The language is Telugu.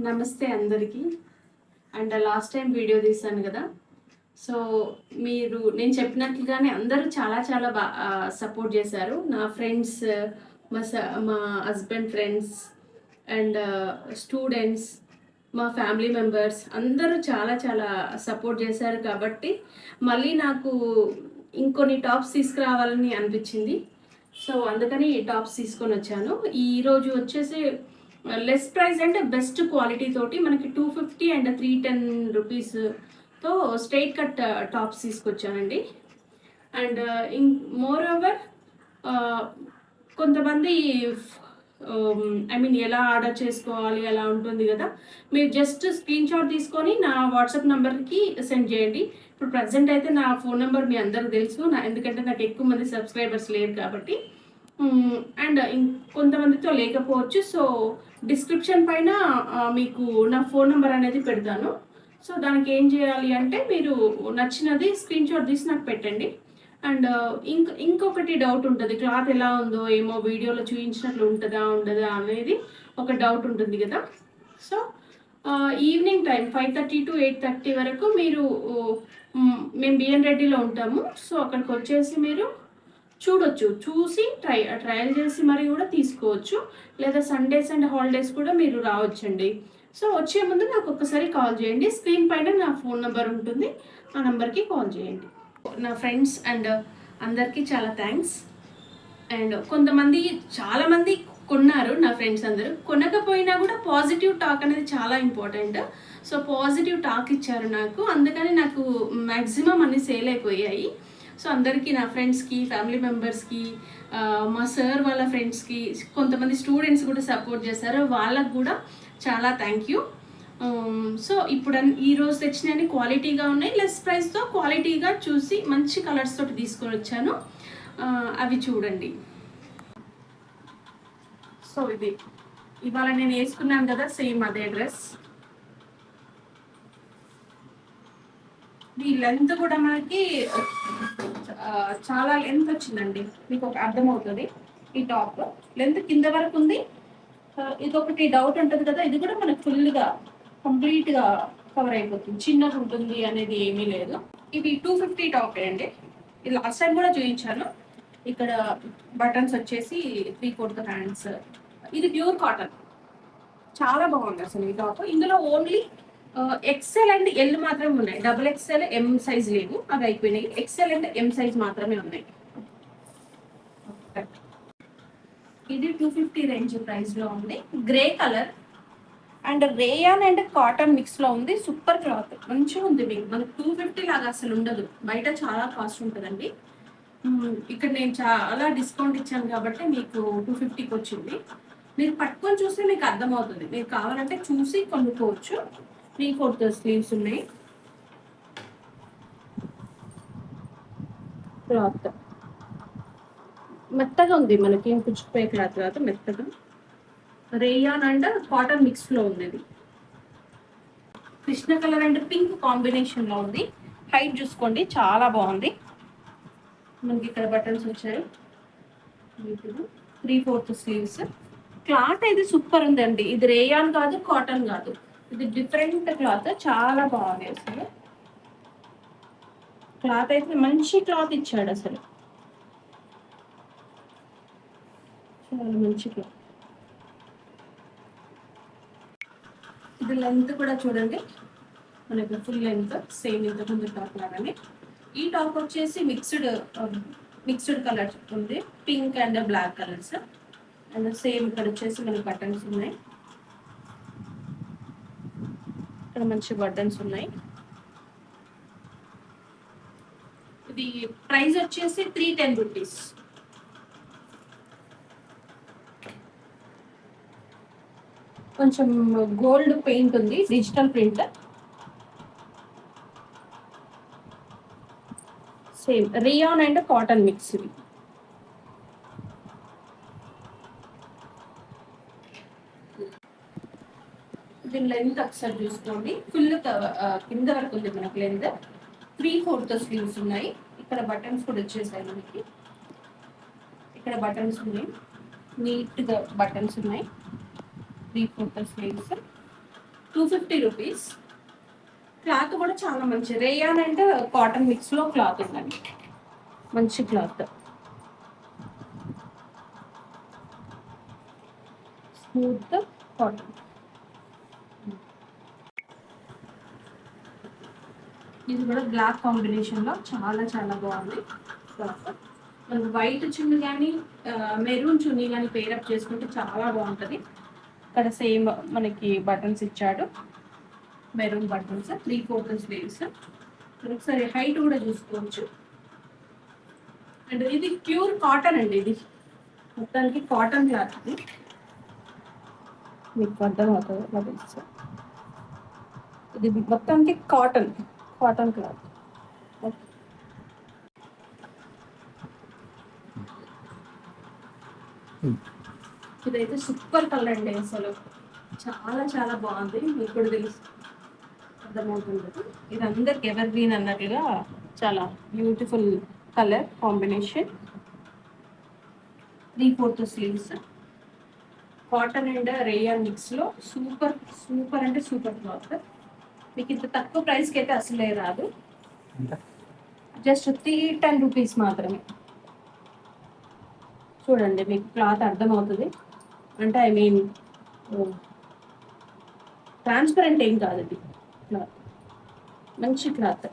నమస్తే అందరికీ. అండ్ లాస్ట్ టైం వీడియో తీశాను కదా. సో నేను చెప్పినట్లుగానే అందరూ చాలా చాలా సపోర్ట్ చేశారు. నా ఫ్రెండ్స్, మా హస్బెండ్ ఫ్రెండ్స్ అండ్ స్టూడెంట్స్, మా ఫ్యామిలీ మెంబర్స్ అందరూ చాలా చాలా సపోర్ట్ చేశారు కాబట్టి మళ్ళీ నాకు ఇంకొన్ని టాప్స్ తీసుకురావాలని అనిపించింది. సో అందుకని టాప్స్ తీసుకొని వచ్చాను. ఈరోజు వచ్చేసి less price and best quality తోటి మనకి 250 అండ్ 310 రూపీస్తో స్ట్రైట్ కట్ టాప్స్ తీసుకొచ్చానండి. అండ్ మోర్ ఓవర్ కొంతమంది ఎలా ఆర్డర్ చేసుకోవాలి అలా ఉంటుంది కదా. మీరు జస్ట్ స్క్రీన్ షాట్ తీసుకొని నా వాట్సాప్ నెంబర్కి సెండ్ చేయండి. ఇప్పుడు ప్రజెంట్ అయితే నా ఫోన్ నెంబర్ మీ అందరికి తెలుసు, ఎందుకంటే నాకు ఎక్కువ మంది సబ్స్క్రైబర్స్ లేరు కాబట్టి. అండ్ కొంతమందితో లేకపోవచ్చు. సో డిస్క్రిప్షన్ పైన మీకు నా ఫోన్ నెంబర్ అనేది పెడతాను. సో దానికి ఏం చేయాలి అంటే మీరు నచ్చినది స్క్రీన్ షాట్ తీసి నాకు పెట్టండి. అండ్ ఇంకొకటి డౌట్ ఉంటుంది, క్లాత్ ఎలా ఉందో ఏమో వీడియోలో చూపించినట్లు ఉంటుందా ఉండదా అనేది ఒక డౌట్ ఉంటుంది కదా. సో ఈవినింగ్ టైం 5:30 to 8:30 వరకు మీరు మేము బిఎన్ రెడ్డిలో ఉంటాము. సో అక్కడికి వచ్చేసి మీరు చూడొచ్చు, చూసి ట్రయల్ చేసి మరి కూడా తీసుకోవచ్చు. లేదా సండేస్ అండ్ హాలిడేస్ కూడా మీరు రావచ్చండి. సో వచ్చే ముందు నాకు ఒక్కసారి కాల్ చేయండి. స్క్రీన్ పైన నా ఫోన్ నెంబర్ ఉంటుంది, ఆ నెంబర్కి కాల్ చేయండి. నా ఫ్రెండ్స్ అండ్ అందరికీ చాలా థ్యాంక్స్. అండ్ చాలామంది కొన్నారు. నా ఫ్రెండ్స్ అందరూ కొనకపోయినా కూడా పాజిటివ్ టాక్ అనేది చాలా ఇంపార్టెంట్. సో పాజిటివ్ టాక్ ఇచ్చారు నాకు, అందుకని నాకు మ్యాక్సిమం అన్ని సేల్ అయిపోయాయి. సో అందరికీ, నా ఫ్రెండ్స్కి, ఫ్యామిలీ మెంబర్స్కి, మా సార్ వాళ్ళ ఫ్రెండ్స్కి, కొంతమంది స్టూడెంట్స్ కూడా సపోర్ట్ చేశారు, వాళ్ళకు కూడా చాలా థ్యాంక్ యూ. సో ఇప్పుడు ఈరోజు తెచ్చినవి క్వాలిటీగా ఉన్నాయి, లెస్ ప్రైస్తో క్వాలిటీగా చూసి మంచి కలర్స్ తోటి తీసుకొని వచ్చాను. అవి చూడండి. సో ఇవాళ నేను వేసుకున్నాను కదా సేమ్ అదే డ్రెస్. ఈ లెంత్ కూడా మనకి చాలా లెంత్ వచ్చిందండి, మీకు ఒక అర్థమవుతుంది. ఈ టాప్ లెంత్ కింద వరకు ఉంది. ఇదొకటి డౌట్ ఉంటుంది కదా, ఇది కూడా మనకు ఫుల్గా కంప్లీట్గా కవర్ అయిపోతుంది, చిన్నగా ఉంటుంది అనేది ఏమీ లేదు. ఇది 250 టాప్ అండి. ఇది లాస్ట్ టైం కూడా చూపించాను. ఇక్కడ బటన్స్ వచ్చేసి 3/4 హ్యాండ్స్. ఇది ప్యూర్ కాటన్, చాలా బాగుంది అసలు ఈ టాప్. ఇందులో ఓన్లీ ఎక్సెల్ అండ్ ఎల్ మాత్రమే ఉన్నాయి. XXL ఎం సైజ్ లేదు, అవి అయిపోయినాయి. ఎక్సెల్ అండ్ ఎం సైజ్ మాత్రమే ఉన్నాయి. ఇది 250 రేంజ్ ప్రైస్ లో ఉంది. Grey colour and rayon and cotton mix లో ఉంది. సూపర్ క్లాత్, మంచిగా ఉంది. మనకు 250 లాగా అసలు ఉండదు, బయట చాలా కాస్ట్ ఉంటుందండి. ఇక్కడ నేను చాలా డిస్కౌంట్ ఇచ్చాను కాబట్టి మీకు 250కి వచ్చింది. మీరు పట్టుకొని చూస్తే మీకు అర్థమవుతుంది. మీరు కావాలంటే చూసి కొనుక్కోవచ్చు. 3/4 స్లీవ్స్ ఉన్నాయి. క్లాత్ మెత్తగా ఉంది, మనకి ఏం పుచ్చిపోయే క్లాత్ కాదు, మెత్తగా రేయాన్ అండ్ కాటన్ మిక్స్ లో ఉంది. ఇది Krishna colour and pink combination లో ఉంది. హైట్ చూసుకోండి, చాలా బాగుంది. మనకి ఇక్కడ బటన్స్ వచ్చాయి. 3/4 స్లీవ్స్. క్లాత్ అయితే సూపర్ ఉందండి. ఇది రేయాన్ కాదు, కాటన్ కాదు, ఇది డిఫరెంట్ క్లాత్, చాలా బాగుంది. అసలు క్లాత్ అయితే మంచి క్లాత్ ఇచ్చాడు, అసలు చాలా మంచి క్లాత్. ఇది లెంత్ కూడా చూడండి, మనకి ఫుల్ లెంత్ సేమ్ ఇంతకుముందు టాప్ లాగానే. ఈ టాప్ వచ్చేసి మిక్స్డ్ కలర్ ఉంది, pink and black colours. And same ఇక్కడ వచ్చేసి మనకి బటన్స్ ఉన్నాయి. ఇక్కడ మంచి బటన్స్ ఉన్నాయి. ఇది ప్రైస్ వచ్చేసి 310 రూపీస్. కొంచెం గోల్డ్ పెయింట్ ఉంది, digital print. Same rayon and cotton mix. ఇది దీని లెంత్ ఒకసారి చూసుకోండి, ఫుల్ కింద వరకు ఉంది మనకి లెంత్. 3/4 స్లీవ్స్ ఉన్నాయి. ఇక్కడ బటన్స్ కూడా వచ్చేసాయి మనకి. ఇక్కడ బటన్స్ ఉన్నాయి, నీట్గా బటన్స్ ఉన్నాయి. 3/4 స్లీవ్స్. 250 రూపీస్. క్లాత్ కూడా చాలా మంచి రేయాన్ అండ్ కాటన్ మిక్స్లో క్లాత్ ఉందండి, మంచి క్లాత్, స్మూత్ కాటన్. ఇది కూడా బ్లాక్ కాంబినేషన్లో చాలా చాలా బాగుంది క్లాత్. మనకు వైట్ చున్నీ కానీ మెరూన్ చున్నీ కానీ పేరప్ చేసుకుంటే చాలా బాగుంటుంది. ఇక్కడ సేమ్ మనకి బటన్స్ ఇచ్చాడు, మెరూన్ బటన్స్, 3/4 స్లీవ్స్. ఒకసారి హైట్ కూడా చూసుకోవచ్చు. అండ్ ఇది ప్యూర్ కాటన్ అండి, ఇది మొత్తానికి కాటన్ క్లాత్. ఇది మీకు అర్థం అవుతుంది, ఇది మొత్తానికి కాటన్ కాటన్ క్లాత్. ఇదైతే సూపర్ కలర్ అండి, అసలు చాలా చాలా బాగుంది. మీకు కూడా తెలుసు, అర్థమవుతుంది. ఇది అందరికి ఎవర్ గ్రీన్ అన్నట్లుగా చాలా beautiful colour combination. 3/4 sleeves, cotton and rayon మిక్స్లో సూపర్ సూపర్ అంటే సూపర్ క్లాత్. మీకు ఇంత తక్కువ ప్రైస్కి అయితే అసలే రాదు, జస్ట్ 310 రూపీస్ మాత్రమే. చూడండి మీకు క్లాత్ అర్థమవుతుంది, అంటే ఐ మీన్ ట్రాన్స్పరెంట్ ఏం కాదు, ఇది క్లాత్ మంచి క్లాత్.